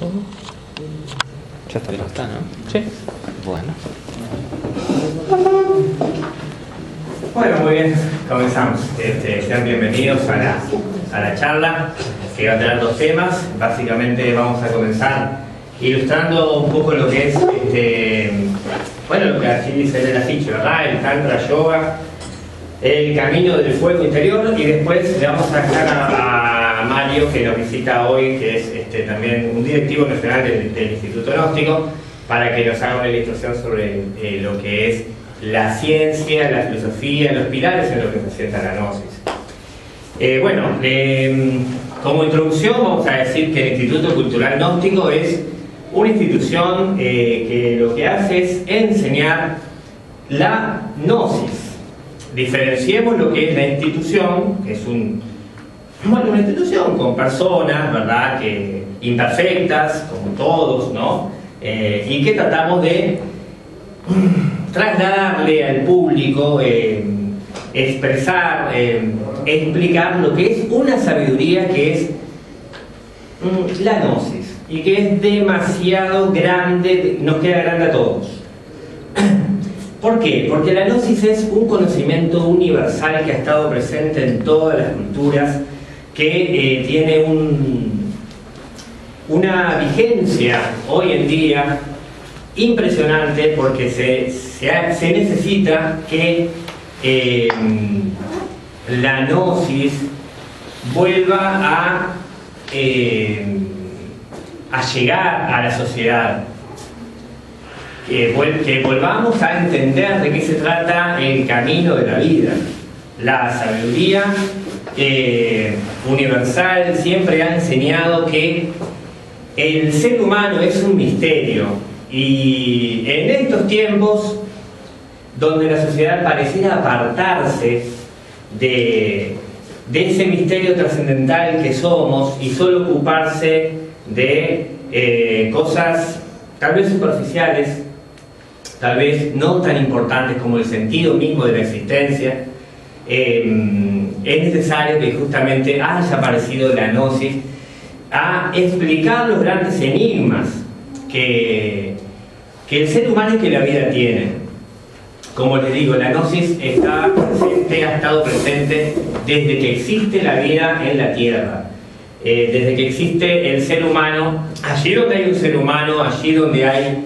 todo. Ya está. Pero está, ¿no? Sí. Bueno. Bueno, muy bien, comenzamos. Sean bienvenidos a la charla que va a tener dos temas. Básicamente vamos a comenzar ilustrando un poco lo que es, bueno, lo que así dice el afiche, ¿verdad? El Tantra Yoga, el camino del fuego interior, y después le vamos a dejar a Mario, que nos visita hoy, que es también un directivo nacional del Instituto Gnóstico, para que nos haga una ilustración sobre lo que es la ciencia, la filosofía, los pilares en los que se sienta la gnosis. Bueno, como introducción vamos a decir que el Instituto Cultural Gnóstico es una institución que lo que hace es enseñar la gnosis. Diferenciemos lo que es la institución, que es una institución con personas, ¿verdad?, que imperfectas, como todos, ¿no? Y que tratamos de trasladarle al público, expresar, explicar lo que es una sabiduría que es la gnosis, y que es demasiado grande, nos queda grande a todos. ¿Por qué? Porque la gnosis es un conocimiento universal que ha estado presente en todas las culturas, que tiene una vigencia hoy en día impresionante, porque se necesita que la gnosis vuelva a llegar a la sociedad, que volvamos a entender de qué se trata el camino de la vida. La sabiduría universal siempre ha enseñado que el ser humano es un misterio, y en estos tiempos donde la sociedad pareciera apartarse de ese misterio trascendental que somos y solo ocuparse de cosas tal vez superficiales, tal vez no tan importantes como el sentido mismo de la existencia, es necesario que justamente haya aparecido la gnosis a explicar los grandes enigmas que el ser humano y que la vida tiene. Como les digo, la gnosis ha estado presente desde que existe la vida en la Tierra, desde que existe el ser humano. Allí donde hay un ser humano, allí donde hay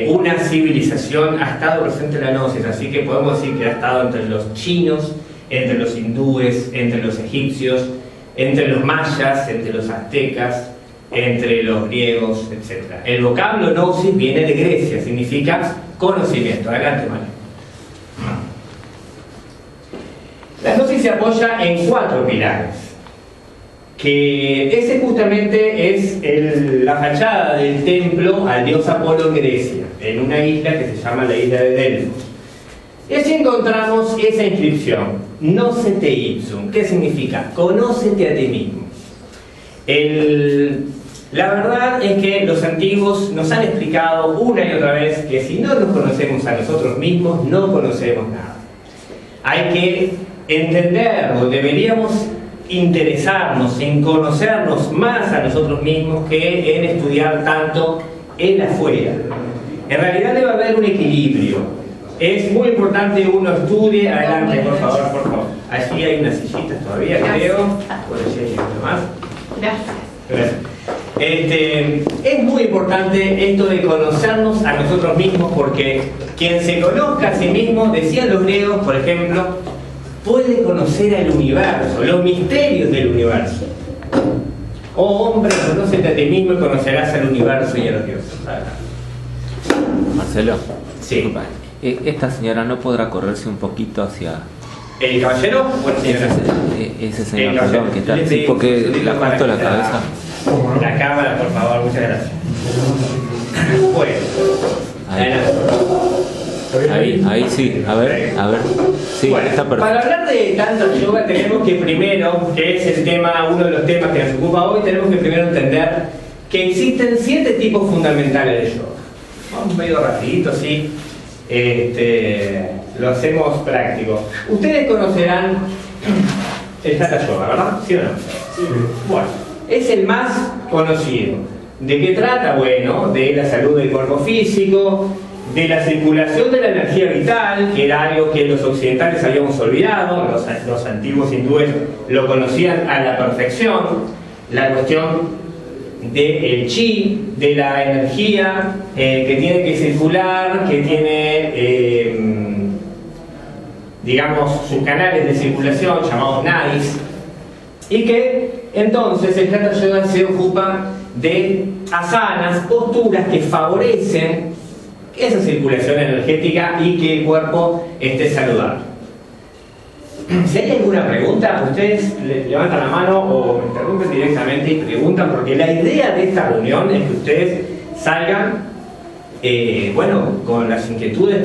una civilización, ha estado presente la gnosis. Así que podemos decir que ha estado entre los chinos, entre los hindúes, entre los egipcios, entre los mayas, entre los aztecas, entre los griegos, etc. El vocablo gnosis viene de Grecia, significa conocimiento. Adelante, Mario. La gnosis se apoya en 4 pilares, que ese justamente es la fachada del templo al dios Apolo en Grecia, en una isla que se llama la isla de Delfos. Y allí encontramos esa inscripción, Gnose te ipsum, que significa conócete a ti mismo. La verdad es que los antiguos nos han explicado una y otra vez que si no nos conocemos a nosotros mismos, no conocemos nada. Hay que entender, o deberíamos interesarnos en conocernos más a nosotros mismos que en estudiar tanto el afuera. En realidad debe haber un equilibrio. Es muy importante uno estudie. Adelante, por favor, por favor. Allí hay unas sillitas todavía, creo. Por allí hay uno más. Gracias. Es muy importante esto de conocernos a nosotros mismos, porque quien se conozca a sí mismo, decían los griegos, por ejemplo, puede conocer al universo, los misterios del universo. Oh hombre, conócete a ti mismo y conocerás al universo y a los dioses. Marcelo, sí. Disculpa, esta señora no podrá correrse un poquito hacia... ¿El caballero o el señor? Ese señor, perdón, que está así, porque le ajusto la cabeza. La cámara, por favor, muchas gracias. Bueno, ahí sí, a ver, sí, bueno, está perfecto. Para hablar de Tantra Yoga tenemos que primero, que es el tema, uno de los temas que nos ocupa hoy, tenemos que primero entender que existen 7 tipos fundamentales de yoga. Vamos medio rapidito, sí. Lo hacemos práctico. Ustedes conocerán el Hatha Yoga, ¿verdad? ¿Sí o no? Sí. Bueno, es el más conocido. ¿De qué trata? Bueno, de la salud del cuerpo físico, de la circulación de la energía vital, que era algo que los occidentales habíamos olvidado, los antiguos hindúes lo conocían a la perfección, la cuestión del chi, de la energía que tiene que circular, que tiene, digamos, sus canales de circulación llamados nadis, y que entonces el Hatha Yoga se ocupa de asanas, posturas que favorecen esa circulación energética y que el cuerpo esté saludable. Si hay alguna pregunta, ustedes levantan la mano o me interrumpen directamente y preguntan, porque la idea de esta reunión es que ustedes salgan, bueno, con las inquietudes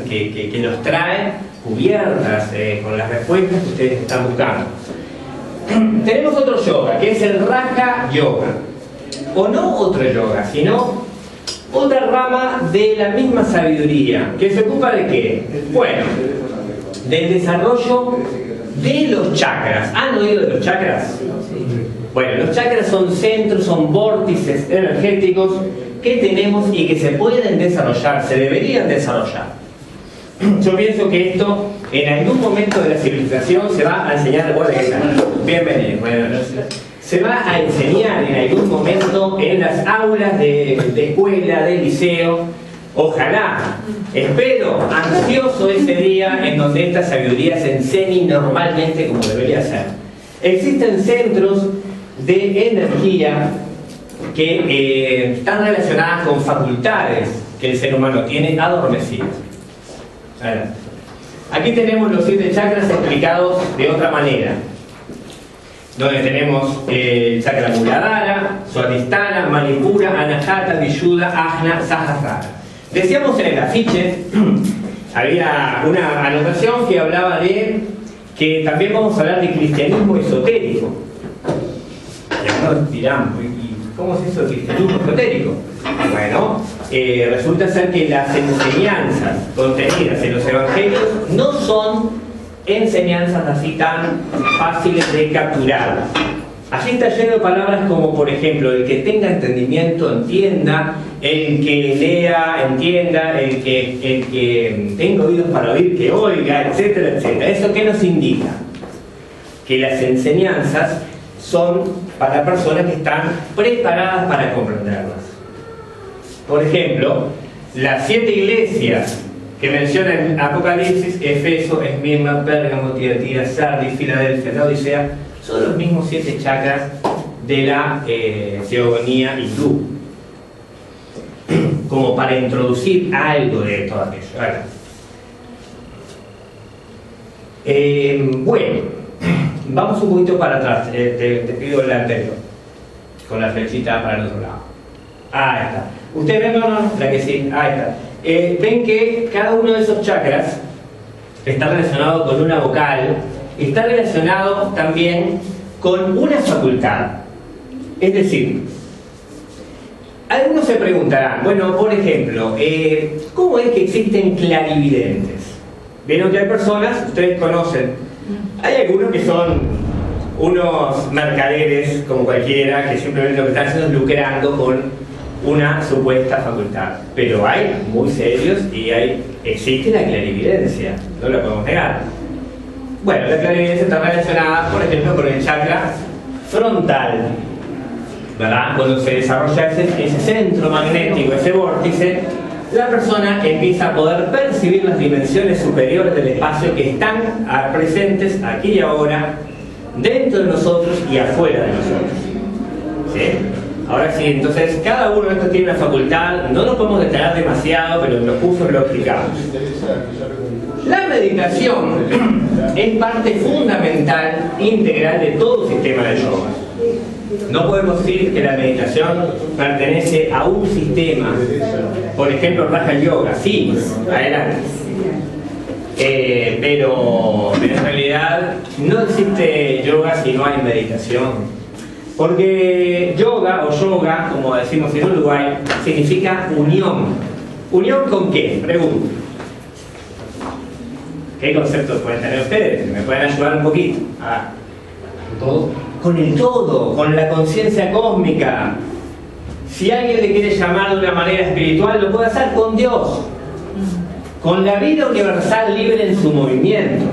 que los traen cubiertas, con las respuestas que ustedes están buscando. Tenemos otro yoga, que es el Raja Yoga, o no otro yoga, sino otra rama de la misma sabiduría, que se ocupa de ¿qué? Bueno, del desarrollo de los chakras. ¿Han oído de los chakras? Bueno, los chakras son centros, son vórtices energéticos que tenemos y que se pueden desarrollar, se deberían desarrollar. Yo pienso que esto en algún momento de la civilización se va a enseñar. Recuerden que están bienvenidos. Bueno, se va a enseñar en algún momento en las aulas de escuela, de liceo. Ojalá, espero, ansioso ese día en donde esta sabiduría se enseñe normalmente como debería ser. Existen centros de energía que están relacionadas con facultades que el ser humano tiene adormecidas. Aquí tenemos los 7 chakras explicados de otra manera, donde tenemos el chakra Muladhara, Swadhisthana, Manipura, Anahata, Vishuddha, Ajna, Sahasrara. Decíamos en el afiche, había una anotación que hablaba de que también vamos a hablar de cristianismo esotérico. Y algunos dirán, ¿cómo es eso de cristianismo esotérico? Bueno, resulta ser que las enseñanzas contenidas en los evangelios no son enseñanzas así tan fáciles de capturar. Allí está lleno de palabras como, por ejemplo, el que tenga entendimiento entienda, el que lea entienda, el que tenga oídos para oír que oiga, etcétera, etcétera. ¿Eso qué nos indica? Que las enseñanzas son para personas que están preparadas para comprenderlas. Por ejemplo, las 7 iglesias que menciona en Apocalipsis, Efeso, Esmirna, Pérgamo, Tiatira, Sardis, Filadelfia, Laodicea, son los mismos 7 chakras de la teogonía hindú, como para introducir algo de todo aquello. Bueno, vamos un poquito para atrás, te pido el anterior, con la flechita para el otro lado. Ahí está. ¿Ustedes ven? No, la que sí, ahí está. Ven que cada uno de esos chakras está relacionado con una vocal, está relacionado también con una facultad. Es decir, algunos se preguntarán, bueno, por ejemplo, ¿cómo es que existen clarividentes? Vieron que hay personas, ustedes conocen, hay algunos que son unos mercaderes como cualquiera, que simplemente lo que están haciendo es lucrando con una supuesta facultad, pero hay muy serios y existe la clarividencia, no la podemos negar. Bueno, la clarividencia está relacionada, por ejemplo, con el chakra frontal, ¿verdad? Cuando se desarrolla ese centro magnético, ese vórtice, la persona empieza a poder percibir las dimensiones superiores del espacio que están presentes aquí y ahora, dentro de nosotros y afuera de nosotros. ¿Sí? Ahora sí, entonces cada uno de estos tiene una facultad, no nos podemos detallar demasiado, pero en los cursos lo explicamos. La meditación es parte fundamental, integral de todo sistema de yoga. No podemos decir que la meditación pertenece a un sistema, por ejemplo Raja Yoga, sí, adelante. Pero en realidad no existe yoga si no hay meditación. Porque yoga o yoga, como decimos en Uruguay, significa unión. ¿Unión con qué? Pregunto. ¿Qué conceptos pueden tener ustedes? ¿Me pueden ayudar un poquito? ¿Todo? Con el todo, con la conciencia cósmica. Si alguien le quiere llamar de una manera espiritual, lo puede hacer con Dios, con la vida universal libre en su movimiento.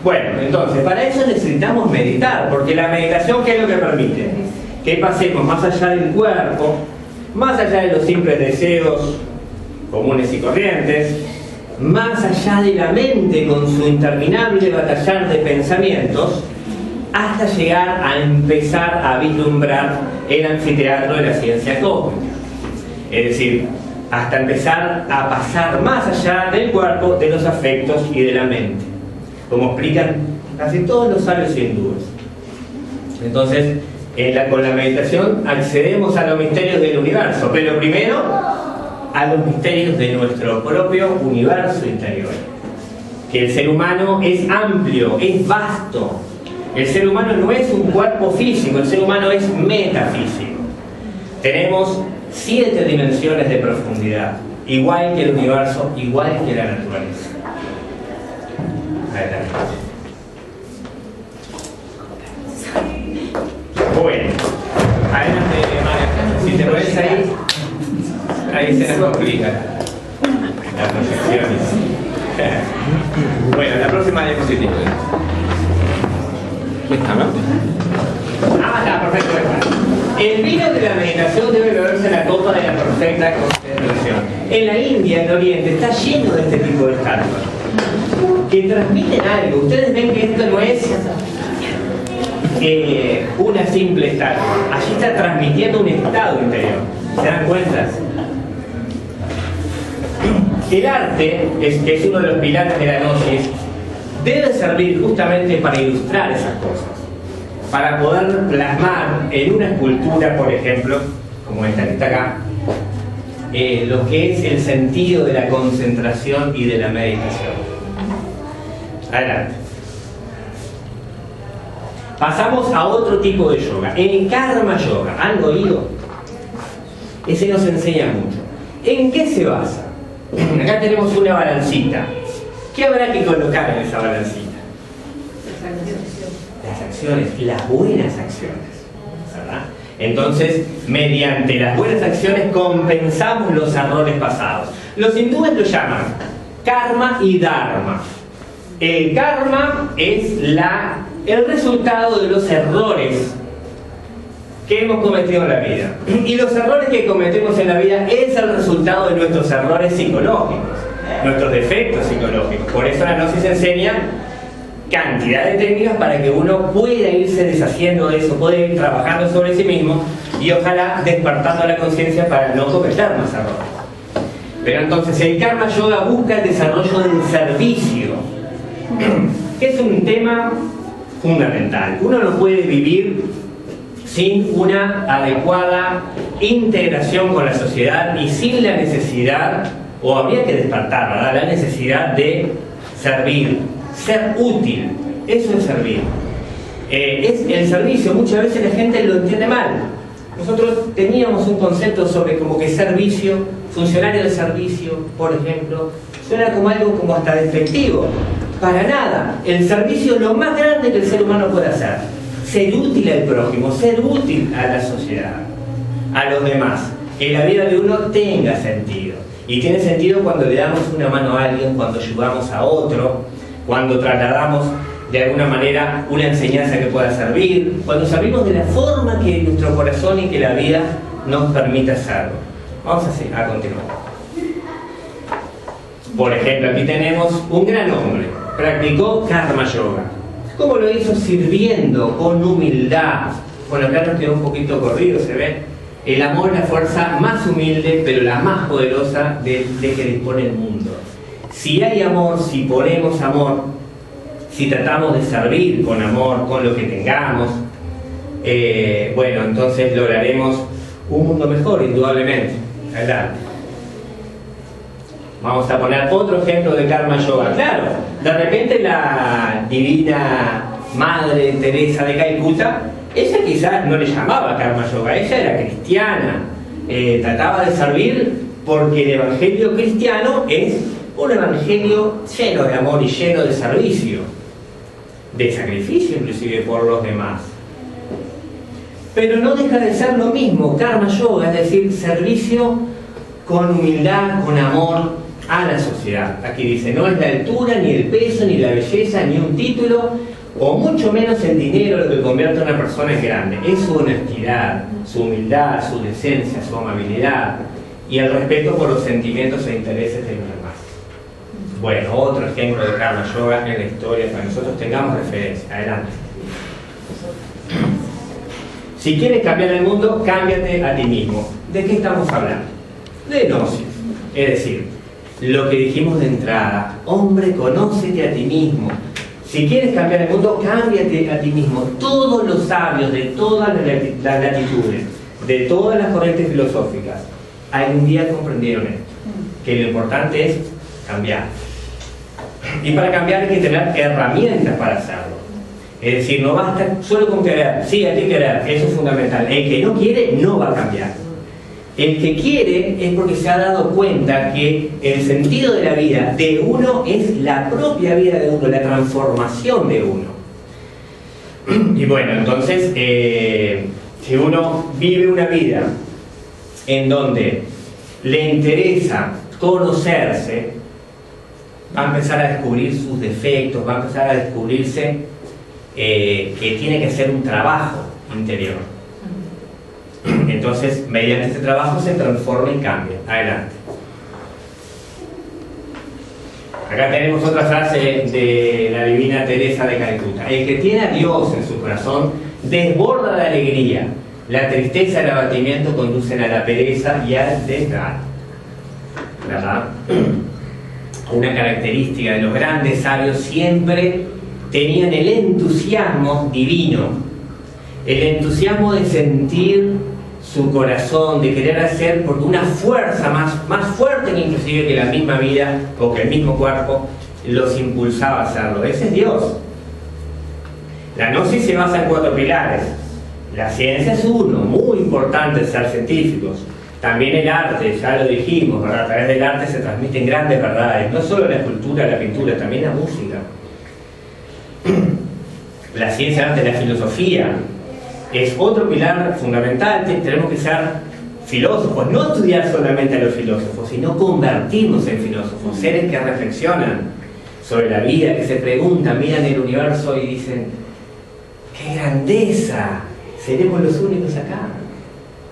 Bueno, entonces, para eso necesitamos meditar, porque la meditación, ¿qué es lo que permite? Que pasemos más allá del cuerpo, más allá de los simples deseos comunes y corrientes, más allá de la mente con su interminable batallar de pensamientos, hasta llegar a empezar a vislumbrar el anfiteatro de la ciencia cósmica. Es decir, hasta empezar a pasar más allá del cuerpo, de los afectos y de la mente, como explican casi todos los sabios hindúes. Entonces, con la meditación accedemos a los misterios del universo, pero primero a los misterios de nuestro propio universo interior. Que el ser humano es amplio, es vasto. El ser humano no es un cuerpo físico, el ser humano es metafísico. Tenemos 7 dimensiones de profundidad, igual que el universo, igual que la naturaleza. Adelante. Bueno, adelante, María. Si te pones ahí se nos complica la proyección. Bueno, la próxima diapositiva. ¿Esta, no? Está perfecto. El vino de la meditación debe beberse en la copa de la perfecta concentración. En la India, en Oriente, está lleno de este tipo de estatuas que transmiten algo. Ustedes ven que esto no es una simple estatua. Allí está transmitiendo un estado interior. ¿Se dan cuenta? El arte, que es uno de los pilares de la gnosis, debe servir justamente para ilustrar esas cosas, para poder plasmar en una escultura, por ejemplo, como esta que está acá, lo que es el sentido de la concentración y de la meditación. Adelante. Pasamos a otro tipo de yoga, el karma yoga. ¿Han oído? Ese nos enseña mucho. ¿En qué se basa? Acá tenemos una balancita. ¿Qué habrá que colocar en esa balancita? Las acciones, las buenas acciones, ¿verdad? Entonces, mediante las buenas acciones compensamos los errores pasados. Los hindúes lo llaman karma y dharma. El karma es el resultado de los errores que hemos cometido en la vida. Y los errores que cometemos en la vida es el resultado de nuestros errores psicológicos, nuestros defectos psicológicos. Por eso la gnosis enseña cantidad de técnicas para que uno pueda irse deshaciendo de eso, pueda ir trabajando sobre sí mismo y ojalá despertando la conciencia para no cometer más errores. Pero entonces el karma yoga busca el desarrollo del servicio, que es un tema fundamental. Uno no puede vivir sin una adecuada integración con la sociedad y sin la necesidad, o habría que despertar, ¿verdad?, la necesidad de servir, ser útil. Eso es servir. Es el servicio. Muchas veces la gente lo entiende mal. Nosotros teníamos un concepto sobre como que servicio, funcionario de servicio, por ejemplo, suena como algo como hasta despectivo. Para nada. El servicio es lo más grande que el ser humano puede hacer. Ser útil al prójimo, ser útil a la sociedad, a los demás. Que la vida de uno tenga sentido. Y tiene sentido cuando le damos una mano a alguien, cuando ayudamos a otro, cuando trasladamos de alguna manera una enseñanza que pueda servir, cuando servimos de la forma que nuestro corazón y que la vida nos permita hacerlo. Vamos a continuar. Por ejemplo, aquí tenemos un gran hombre, practicó karma yoga. ¿Cómo lo hizo? Sirviendo con humildad. Bueno, acá nos quedó un poquito corrido, se ve. El amor es la fuerza más humilde, pero la más poderosa de que dispone el mundo. Si hay amor, si ponemos amor, si tratamos de servir con amor, con lo que tengamos, bueno, entonces lograremos un mundo mejor, indudablemente. Adelante. Vamos a poner otro ejemplo de karma yoga. Claro, de repente la divina Madre Teresa de Calcuta, ella quizás no le llamaba karma yoga, ella era cristiana, trataba de servir porque el evangelio cristiano es un evangelio lleno de amor y lleno de servicio, de sacrificio inclusive por los demás. pero no deja de ser lo mismo, karma yoga, es decir, servicio con humildad, con amor a la sociedad. Aquí dice, no es la altura, ni el peso, ni la belleza, ni un título, o mucho menos el dinero lo que convierte a una persona en grande. Es su honestidad, su humildad, su decencia, su amabilidad y el respeto por los sentimientos e intereses de los demás. Bueno, otro ejemplo de karma yoga en la historia para que nosotros tengamos referencia. Adelante. Si quieres cambiar el mundo, cámbiate a ti mismo. ¿De qué estamos hablando? De gnosis. Es decir, lo que dijimos de entrada. Hombre, conócete a ti mismo. Si quieres cambiar el mundo, cámbiate a ti mismo. Todos los sabios de todas las latitudes, de todas las corrientes filosóficas, algún día comprendieron esto. Que lo importante es cambiar. Y para cambiar hay que tener herramientas para hacerlo. Es decir, no basta solo con querer. Sí, hay que querer, eso es fundamental. El que no quiere no va a cambiar. El que quiere es porque se ha dado cuenta que el sentido de la vida de uno es la propia vida de uno, la transformación de uno. Y bueno, entonces, si uno vive una vida en donde le interesa conocerse, va a empezar a descubrir sus defectos, va a empezar a descubrirse que tiene que hacer un trabajo interior. Entonces, mediante este trabajo se transforma y cambia. Adelante. Acá tenemos otra frase de la divina Teresa de Calcuta. El que tiene a Dios en su corazón desborda de alegría. La tristeza y el abatimiento conducen a la pereza y al desgano. ¿Verdad? Una característica de los grandes sabios siempre tenían el entusiasmo divino, el entusiasmo de sentir su corazón, de querer hacer, porque una fuerza más fuerte que inclusive que la misma vida o que el mismo cuerpo los impulsaba a hacerlo. Ese es Dios. La gnosis se basa en 4 pilares. La ciencia es uno, muy importante ser científicos. También el arte, ya lo dijimos, ¿verdad? A través del arte se transmiten grandes verdades, no solo la escultura, la pintura, también la música. La ciencia, el arte, la filosofía es otro pilar fundamental. Tenemos que ser filósofos, no estudiar solamente a los filósofos, sino convertirnos en filósofos, seres que reflexionan sobre la vida, que se preguntan, miran el universo y dicen, ¡qué grandeza! ¿Seremos los únicos acá?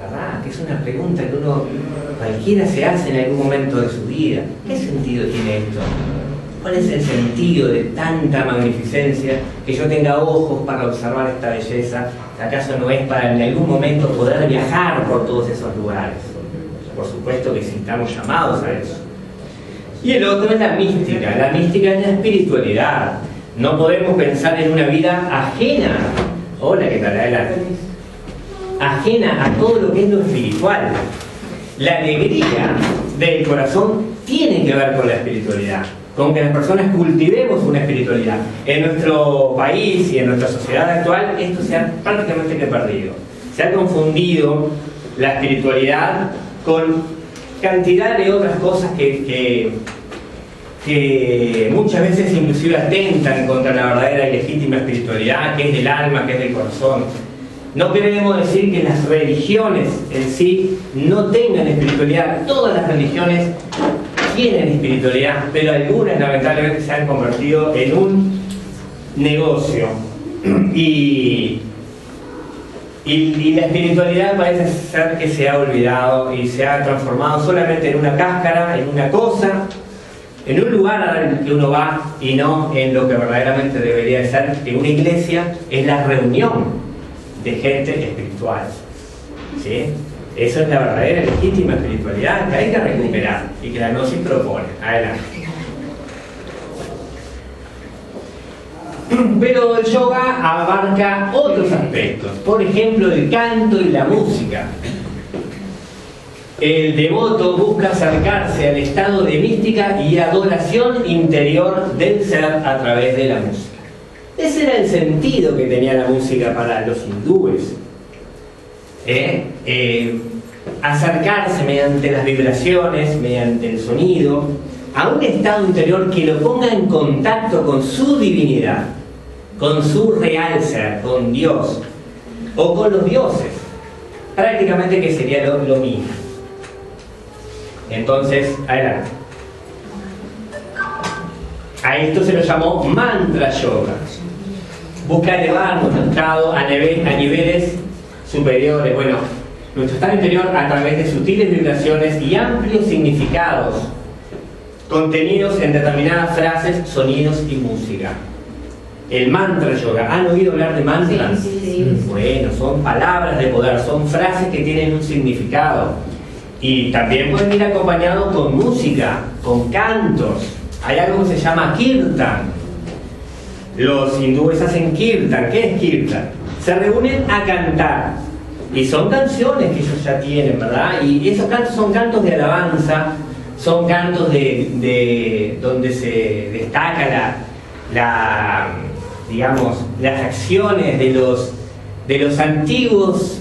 ¿Verdad? Que es una pregunta que cualquiera se hace en algún momento de su vida. ¿Qué sentido tiene esto? ¿Cuál es el sentido de tanta magnificencia? Que yo tenga ojos para observar esta belleza. ¿Acaso no es para en algún momento poder viajar por todos esos lugares? Por supuesto que sí, estamos llamados a eso. Y el otro es la mística. La mística es la espiritualidad. No podemos pensar en una vida ajena. Hola, ¿qué tal? Adelante. Ajena a todo lo que es lo espiritual. La alegría del corazón tiene que ver con la espiritualidad, con que las personas cultivemos una espiritualidad. En nuestro país y en nuestra sociedad actual esto se ha prácticamente que perdido. Se ha confundido la espiritualidad con cantidad de otras cosas que muchas veces inclusive atentan contra la verdadera y legítima espiritualidad, que es del alma, que es del corazón. No queremos decir que las religiones en sí no tengan espiritualidad. Todas las religiones tienen espiritualidad, pero algunas lamentablemente se han convertido en un negocio. Y la espiritualidad parece ser que se ha olvidado y se ha transformado solamente en una cáscara, en una cosa, en un lugar al que uno va y no en lo que verdaderamente debería de ser, que una iglesia es la reunión de gente espiritual. ¿Sí? Eso es la verdadera legítima espiritualidad que hay que recuperar y que la gnosis propone. Adelante. Pero el yoga abarca otros aspectos, por ejemplo el canto y la música. El devoto busca acercarse al estado de mística y adoración interior del ser a través de la música. Ese era el sentido que tenía la música para los hindúes. Acercarse mediante las vibraciones, mediante el sonido, a un estado interior que lo ponga en contacto con su divinidad, con su real ser, con Dios, o con los dioses. prácticamente que sería lo mismo. Entonces, adelante. A esto se lo llamó mantra yoga. Busca elevar nuestro estado a niveles superiores. Bueno, nuestro estado interior a través de sutiles vibraciones y amplios significados contenidos en determinadas frases, sonidos y música. El mantra yoga. ¿Han oído hablar de mantras? Sí. Bueno, son palabras de poder, son frases que tienen un significado. Y también pueden ir acompañados con música, con cantos. Hay algo que se llama kirtan. Los hindúes hacen kirtan. ¿Qué es kirtan? Se reúnen a cantar. Y son canciones que ellos ya tienen, ¿verdad? Y esos cantos son cantos de alabanza, son cantos de donde se destaca digamos, las acciones de los antiguos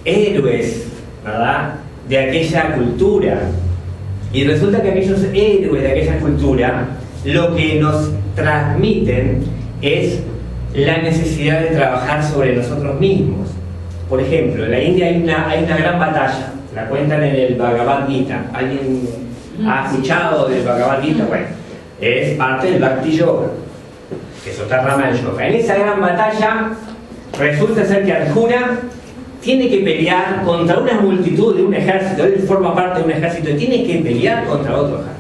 héroes, ¿verdad?, de aquella cultura. Y resulta que aquellos héroes de aquella cultura lo que nos transmiten es la necesidad de trabajar sobre nosotros mismos. Por ejemplo, en la India hay una gran batalla, la cuentan en el Bhagavad Gita. ¿Alguien ha escuchado del Bhagavad Gita? Bueno, es parte del Bhakti Yoga, que es otra rama del yoga. En esa gran batalla resulta ser que Arjuna tiene que pelear contra una multitud de un ejército. Él forma parte de un ejército y tiene que pelear contra otro ejército.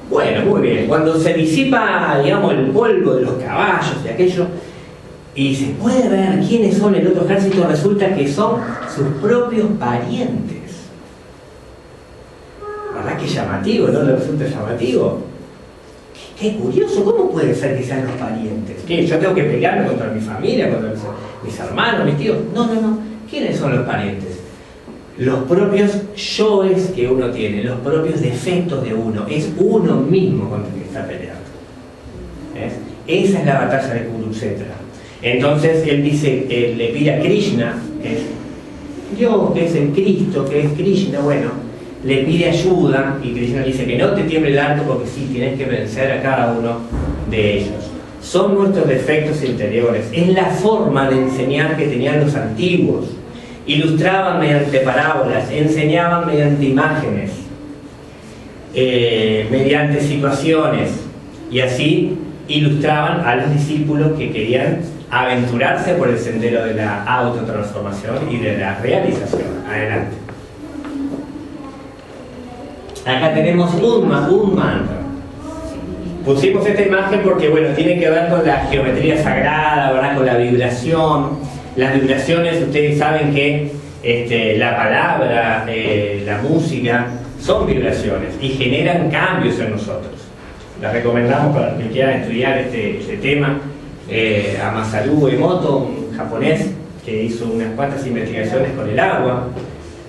Bueno, muy bien. Cuando se disipa, digamos, el polvo de los caballos y aquello, y se puede ver quiénes son el otro ejército, resulta que son sus propios parientes. ¿Verdad que llamativo? ¿No le resulta llamativo? Qué curioso, ¿cómo puede ser que sean los parientes? ¿Qué? ¿Yo tengo que pelearme contra mi familia, contra mis hermanos, mis tíos? No. ¿Quiénes son los parientes? Los propios yoes que uno tiene, los propios defectos de uno. Es uno mismo contra el que está peleando. ¿Ves? Esa es la batalla de Kurukshetra. Entonces él dice, le pide a Krishna, que es Dios, que es el Cristo, que es Krishna, bueno, le pide ayuda y Krishna dice que no te tiemble el arco porque sí, tienes que vencer a cada uno de ellos. Son nuestros defectos interiores. Es la forma de enseñar que tenían los antiguos. Ilustraban mediante parábolas, enseñaban mediante imágenes, mediante situaciones, y así ilustraban a los discípulos que querían aventurarse por el sendero de la autotransformación y de la realización. Adelante. Acá tenemos un mantra. Pusimos esta imagen porque, bueno, tiene que ver con la geometría sagrada, ¿verdad?, con la vibración. Las vibraciones, ustedes saben que la palabra, la música, son vibraciones y generan cambios en nosotros. Les recomendamos para los que quieran estudiar este tema a Masaru Emoto, un japonés que hizo unas cuantas investigaciones con el agua,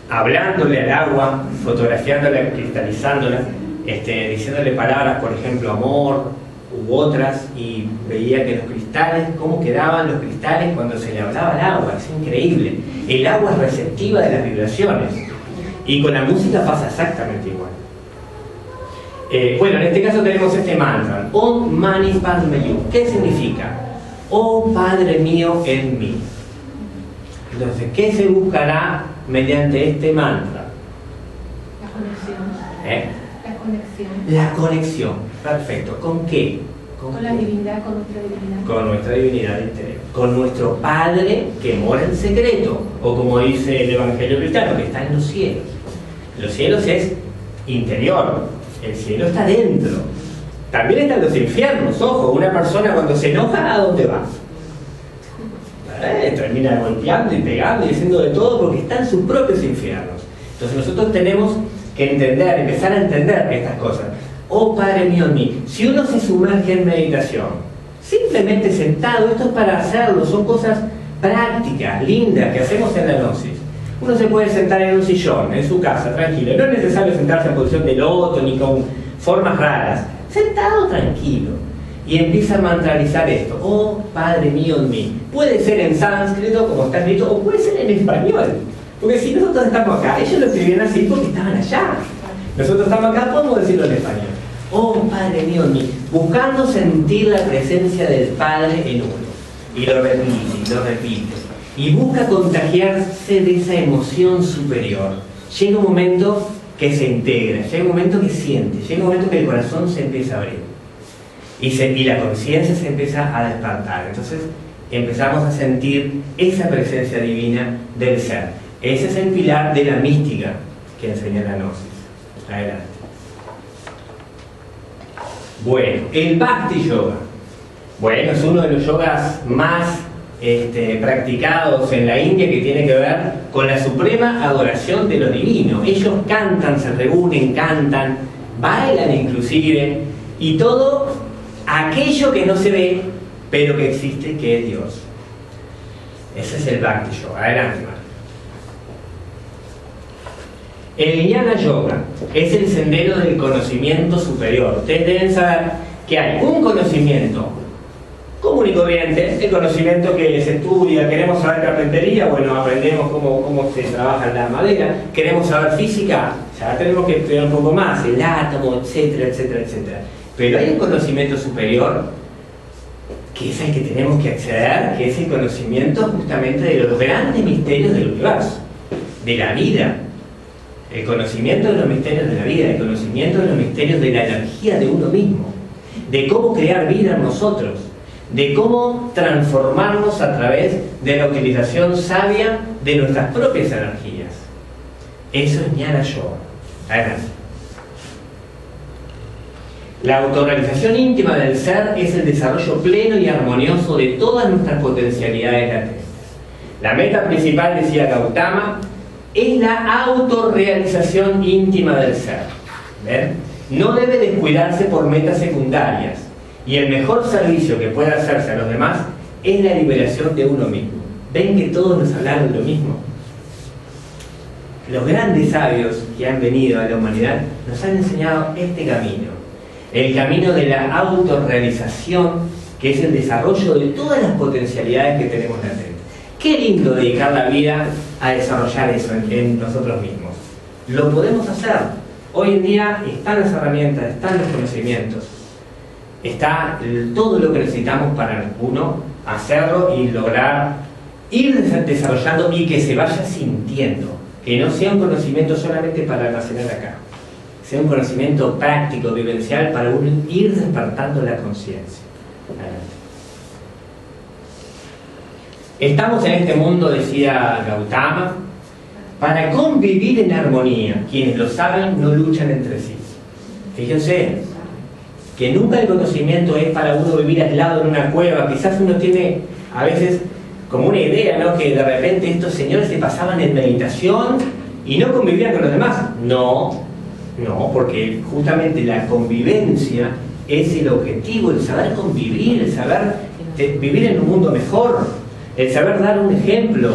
hablándole al agua, fotografiándola, cristalizándola, diciéndole palabras, por ejemplo, amor u otras, y veía que los cristales, cómo quedaban los cristales cuando se le hablaba al agua. Es increíble. El agua es receptiva de las vibraciones, y con la música pasa exactamente igual. Bueno, en este caso tenemos este mantra, Om Mani Padme Hum. ¿Qué significa? Oh Padre mío en mí. Entonces, ¿qué se buscará mediante este mantra? La conexión. La conexión. La conexión. Perfecto. ¿Con qué? Con la divinidad, con nuestra divinidad. Con nuestra divinidad interior. Con nuestro Padre que mora en secreto. O como dice el Evangelio cristiano, que está en los cielos. Los cielos es interior. El cielo está dentro. También están los infiernos. Ojo, una persona cuando se enoja, ¿a dónde va? Termina golpeando y pegando y haciendo de todo porque está en sus propios infiernos. Entonces nosotros tenemos que entender, empezar a entender estas cosas. Oh Padre mío en mí. Si uno se sumerge en meditación, simplemente sentado, esto es para hacerlo, son cosas prácticas, lindas, que hacemos en la gnosis. Uno se puede sentar en un sillón, en su casa, tranquilo. No es necesario sentarse en posición de loto ni con formas raras. Sentado tranquilo. Y empieza a mantralizar esto. Oh Padre mío en mí. Puede ser en sánscrito, como está escrito, o puede ser en español. Porque si nosotros estamos acá, ellos lo escribían así porque estaban allá. Nosotros estamos acá, podemos decirlo en español. Oh Padre mío en mí. Buscando sentir la presencia del Padre en uno. Y lo repite, y lo repite. y busca contagiarse de esa emoción superior. Llega un momento que se integra, llega un momento que siente, llega un momento que el corazón se empieza a abrir y la conciencia se empieza a despertar. Entonces empezamos a sentir esa presencia divina del ser. Ese es el pilar de la mística que enseña la Gnosis. Adelante. Bueno, el Bhakti Yoga. Bueno, es uno de los yogas más practicados en la India, que tiene que ver con la suprema adoración de lo divino. Ellos cantan, se reúnen, cantan, bailan inclusive, y todo aquello que no se ve, pero que existe, que es Dios. Ese es el Bhakti Yoga. Adelante, hermano. El Jnana Yoga es el sendero del conocimiento superior. Ustedes deben saber que hay un conocimiento común y corriente, el conocimiento que se estudia. Queremos saber carpintería, bueno, aprendemos cómo se trabaja la madera. Queremos saber física, ya tenemos que estudiar un poco más, el átomo, etcétera, etcétera, etcétera. Pero hay un conocimiento superior, que es el que tenemos que acceder, que es el conocimiento justamente de los grandes misterios del universo, de la vida. El conocimiento de los misterios de la vida, el conocimiento de los misterios de la energía de uno mismo, de cómo crear vida en nosotros, de cómo transformarnos a través de la utilización sabia de nuestras propias energías. Eso es Jnana Yoga. Adelante. La autorrealización íntima del ser es el desarrollo pleno y armonioso de todas nuestras potencialidades latentes. La meta principal, decía Gautama, es la autorrealización íntima del ser. ¿Ven? No debe descuidarse por metas secundarias, y el mejor servicio que puede hacerse a los demás es la liberación de uno mismo. ¿Ven que todos nos hablan de lo mismo? Los grandes sabios que han venido a la humanidad nos han enseñado este camino, el camino de la autorrealización, que es el desarrollo de todas las potencialidades que tenemos latentes. Qué lindo dedicar la vida a desarrollar eso en nosotros mismos. Lo podemos hacer. Hoy en día están las herramientas, están los conocimientos, está todo lo que necesitamos para uno hacerlo y lograr ir desarrollando y que se vaya sintiendo, que no sea un conocimiento solamente para almacenar acá, sea un conocimiento práctico, vivencial, para uno ir despertando la conciencia. Estamos en este mundo, decía Gautama, para convivir en armonía. Quienes lo saben no luchan entre sí. Fíjense que nunca el conocimiento es para uno vivir aislado en una cueva. Quizás uno tiene a veces como una idea, ¿no?, que de repente estos señores se pasaban en meditación y no convivían con los demás. No, porque justamente la convivencia es el objetivo, el saber convivir, el saber vivir en un mundo mejor, el saber dar un ejemplo,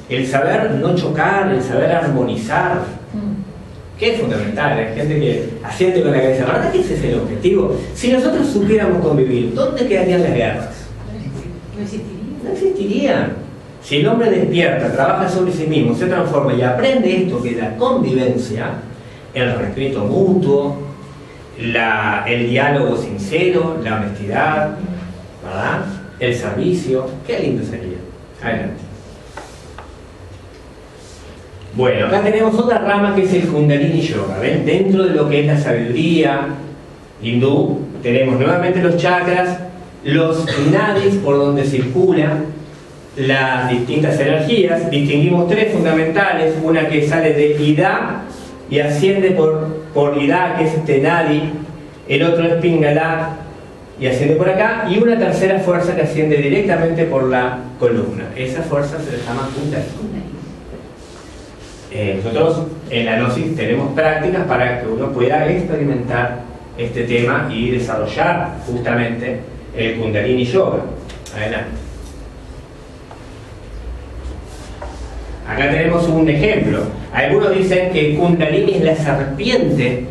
el saber no chocar, el saber armonizar, que es fundamental. Hay gente que asiente con la cabeza, ¿verdad que ese es el objetivo? Si nosotros supiéramos convivir, ¿dónde quedarían las guerras? No existirían. Si el hombre despierta, trabaja sobre sí mismo, se transforma y aprende esto, que es la convivencia, el respeto mutuo, el diálogo sincero, la honestidad, ¿verdad?, el servicio, qué lindo sería. Adelante. Bueno, acá tenemos otra rama que es el Kundalini Yoga. ¿Ven? Dentro de lo que es la sabiduría hindú, tenemos nuevamente los chakras, los nadis por donde circulan las distintas energías. Distinguimos tres fundamentales: una que sale de Ida y asciende por Ida, que es este nadi; el otro es Pingala y asciende por acá; y una tercera fuerza que asciende directamente por la columna. Esa fuerza se le llama Kundalini. Nosotros en la Gnosis tenemos prácticas para que uno pueda experimentar este tema y desarrollar justamente el Kundalini Yoga. Adelante. Acá tenemos un ejemplo. Algunos dicen que Kundalini es la serpiente,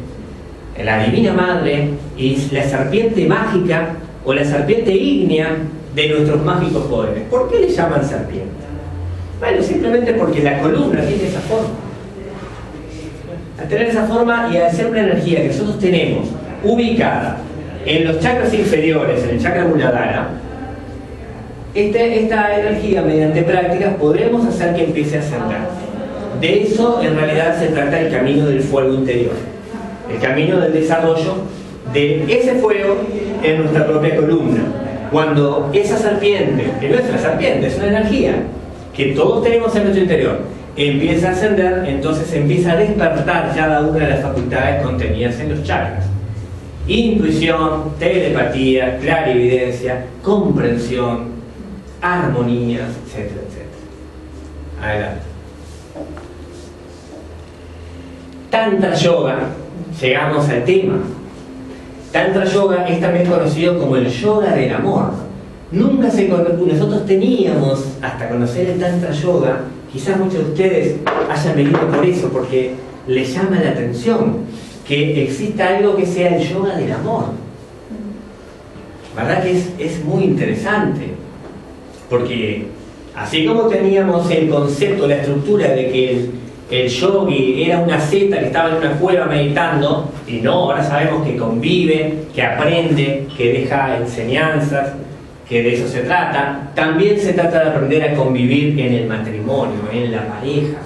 la Divina Madre, y la serpiente mágica o la serpiente ígnea de nuestros mágicos poderes. ¿Por qué le llaman serpiente? Bueno, simplemente porque la columna tiene esa forma. Al tener esa forma y al ser una energía que nosotros tenemos ubicada en los chakras inferiores, en el chakra Muladhara, esta energía, mediante prácticas, podremos hacer que empiece a ascender. De eso, en realidad, se trata el camino del fuego interior. El camino del desarrollo de ese fuego en nuestra propia columna. Cuando esa serpiente, que no es una serpiente, es una energía, que todos tenemos en nuestro interior, empieza a ascender, entonces empieza a despertar cada una de las facultades contenidas en los chakras. Intuición, telepatía, clarividencia, comprensión, armonías, etcétera, etcétera. Adelante. Tantra Yoga, llegamos al tema. Tantra Yoga es también conocido como el yoga del amor. Nosotros teníamos, hasta conocer el Tantra Yoga, quizás muchos de ustedes hayan venido por eso, porque les llama la atención que exista algo que sea el yoga del amor. ¿Verdad que es muy interesante? Porque así como teníamos el concepto, la estructura de que el yogi era una seta que estaba en una cueva meditando, y no, ahora sabemos que convive, que aprende, que deja enseñanzas, que de eso se trata. También se trata de aprender a convivir en el matrimonio, en la pareja.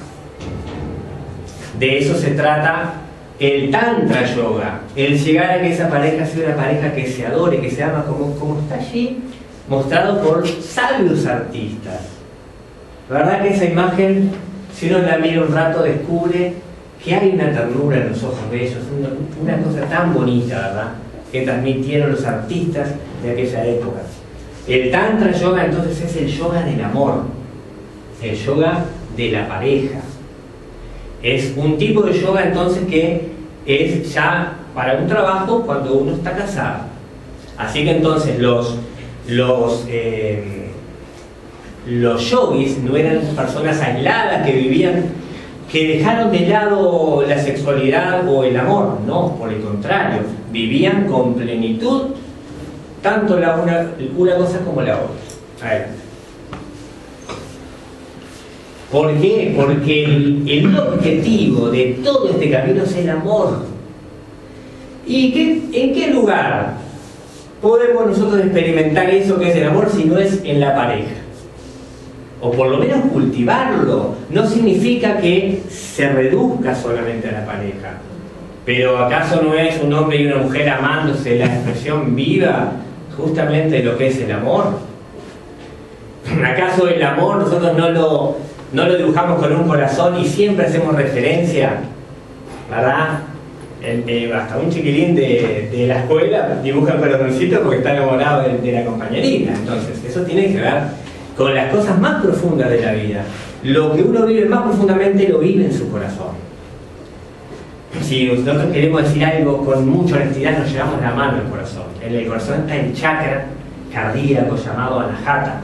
De eso se trata el Tantra Yoga, el llegar a que esa pareja sea una pareja que se adore, que se ama, como está allí mostrado por sabios artistas. ¿Verdad que esa imagen, si uno la mira un rato, descubre que hay una ternura en los ojos de ellos, una cosa tan bonita, ¿verdad?, que transmitieron los artistas de aquella época. El Tantra Yoga entonces es el yoga del amor, el yoga de la pareja. Es un tipo de yoga entonces que es ya para un trabajo cuando uno está casado. Así que entonces los yogis no eran personas aisladas que vivían, que dejaron de lado la sexualidad o el amor. No, por el contrario, vivían con plenitud tanto una cosa como la otra. Adelante. ¿Por qué? Porque el objetivo de todo este camino es el amor. ¿Y en qué lugar podemos nosotros experimentar eso que es el amor si no es en la pareja? O por lo menos cultivarlo. No significa que se reduzca solamente a la pareja. Pero ¿acaso no es un hombre y una mujer amándose la expresión viva justamente de lo que es el amor? ¿Acaso el amor nosotros no lo dibujamos con un corazón y siempre hacemos referencia, ¿verdad? Hasta un chiquilín de la escuela dibuja el corazoncito porque está enamorado de la compañerita. Entonces, eso tiene que ver con las cosas más profundas de la vida. Lo que uno vive más profundamente lo vive en su corazón. Si nosotros queremos decir algo con mucha honestidad, nos llevamos la mano al corazón. En el corazón está el chakra cardíaco llamado Anahata,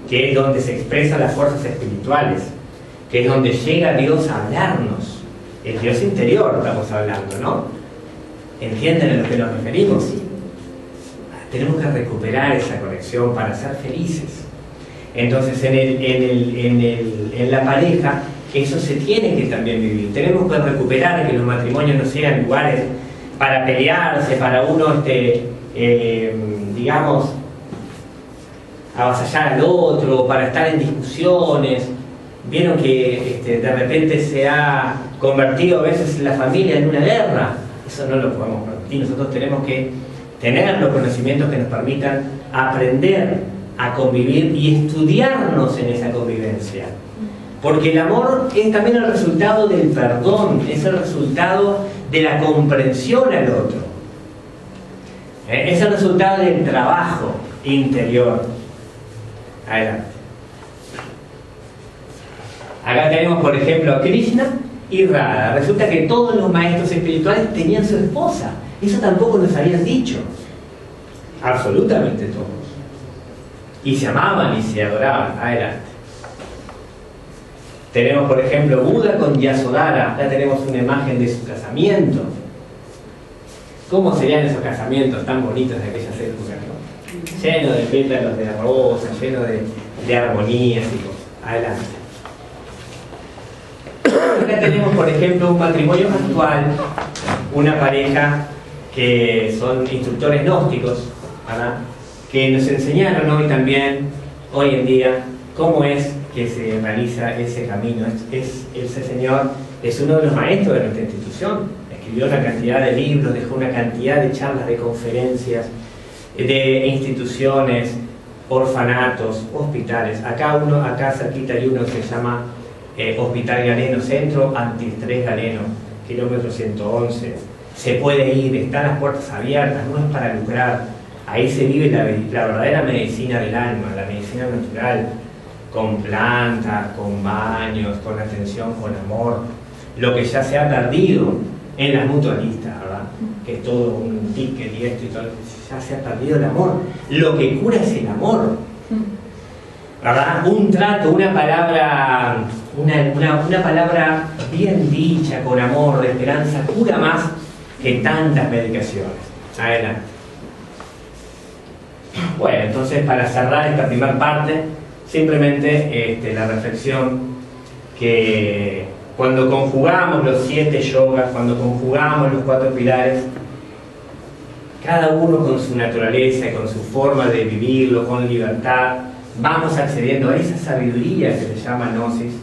que es donde se expresan las fuerzas espirituales, que es donde llega Dios a hablarnos. El Dios interior estamos hablando, ¿no? ¿Entienden a lo que nos referimos? Tenemos que recuperar esa conexión para ser felices. Entonces, en la pareja, eso se tiene que también vivir. Tenemos que recuperar que los matrimonios no sean lugares para pelearse, para uno, digamos, avasallar al otro, para estar en discusiones. Vieron que de repente se ha convertido a veces la familia en una guerra. Eso no lo podemos permitir. Nosotros tenemos que tener los conocimientos que nos permitan aprender a convivir y estudiarnos en esa convivencia. Porque el amor es también el resultado del perdón, es el resultado de la comprensión al otro. Es el resultado del trabajo interior. Adelante. Acá tenemos, por ejemplo, a Krishna y Radha. Resulta que todos los maestros espirituales tenían su esposa. Eso tampoco nos habían dicho. Absolutamente todos. Y se amaban y se adoraban. Adelante. Tenemos, por ejemplo, Buda con Yasodhara. Acá tenemos una imagen de su casamiento. ¿Cómo serían esos casamientos tan bonitos de aquellas épocas, ¿no? Lleno de pétalos de rosa, lleno de armonías y cosas. Adelante. Acá tenemos, por ejemplo, un matrimonio actual, una pareja que son instructores gnósticos, ¿verdad?, que nos enseñaron hoy también hoy en día, cómo es que se realiza ese camino. Ese señor es uno de los maestros de nuestra institución. Escribió una cantidad de libros, dejó una cantidad de charlas, de conferencias, de instituciones, orfanatos, hospitales. Acá cerquita hay uno que se llama Hospital Galeno, Centro Antiestrés Galeno, kilómetro 111. Se puede ir, están las puertas abiertas, no es para lucrar. Ahí se vive la verdadera medicina del alma, la medicina natural, con plantas, con baños, con atención, con amor. Lo que ya se ha perdido en las mutualistas, ¿verdad? Que es todo un ticket y esto y todo, ya se ha perdido el amor. Lo que cura es el amor, ¿verdad? Un trato, una palabra bien dicha, con amor, de esperanza, cura más que tantas medicaciones. Adelante. Bueno, entonces para cerrar esta primera parte, simplemente la reflexión que cuando conjugamos los 7 yogas, cuando conjugamos los 4 pilares, cada uno con su naturaleza y con su forma de vivirlo, con libertad, vamos accediendo a esa sabiduría que se llama gnosis,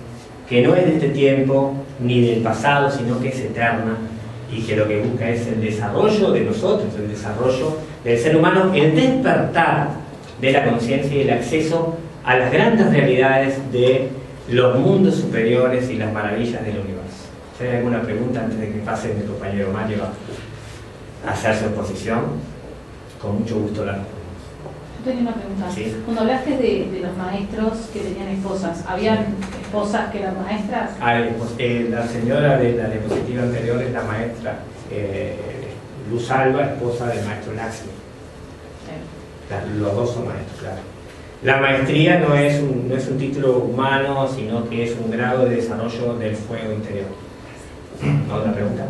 que no es de este tiempo ni del pasado, sino que es eterna y que lo que busca es el desarrollo de nosotros, el desarrollo del ser humano, el despertar de la conciencia y el acceso a las grandes realidades de los mundos superiores y las maravillas del universo. Si hay alguna pregunta antes de que pase mi compañero Mario a hacer su exposición, con mucho gusto la respondemos. Yo tenía una pregunta. ¿Sí? Cuando hablaste de los maestros que tenían esposas, ¿habían esposas que eran maestras? La señora de la diapositiva anterior es la maestra Luz Alba, esposa del maestro Laxmi. Los dos son maestros, claro. La maestría no es un título humano, sino que es un grado de desarrollo del fuego interior. ¿Otra pregunta?